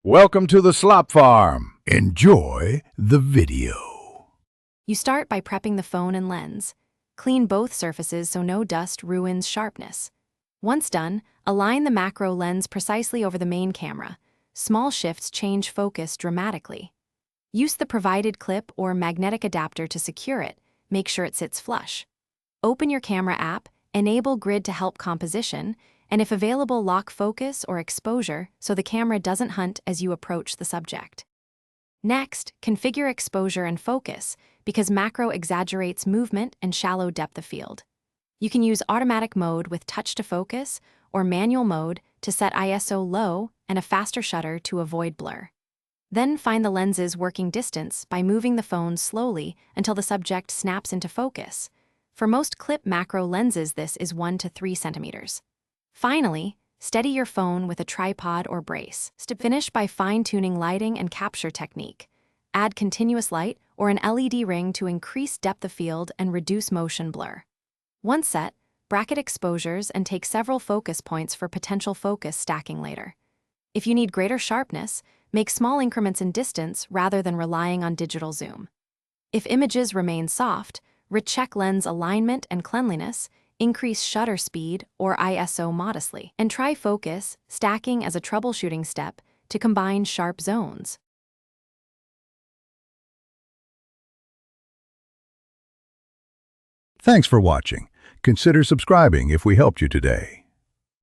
Welcome to the Slop Farm. Enjoy the video. You start by prepping the phone and lens. Clean both surfaces so no dust ruins sharpness. Once done, align the macro lens precisely over the main camera. Small shifts change focus dramatically. Use the provided clip or magnetic adapter to secure it. Make sure it sits flush. Open your camera app, enable grid to help composition, and if available, lock focus or exposure so the camera doesn't hunt as you approach the subject. Next, configure exposure and focus because macro exaggerates movement and shallow depth of field. You can use automatic mode with touch to focus or manual mode to set ISO low and a faster shutter to avoid blur. Then find the lens's working distance by moving the phone slowly until the subject snaps into focus. For most clip macro lenses, this is 1 to 3 centimeters. Finally, steady your phone with a tripod or brace. Finish by fine-tuning lighting and capture technique. Add continuous light or an LED ring to increase depth of field and reduce motion blur. Once set, bracket exposures and take several focus points for potential focus stacking later. If you need greater sharpness, make small increments in distance rather than relying on digital zoom. If images remain soft, recheck lens alignment and cleanliness, increase shutter speed or ISO modestly, and try focus, stacking as a troubleshooting step to combine sharp zones. Thanks for watching. Consider subscribing if we helped you today.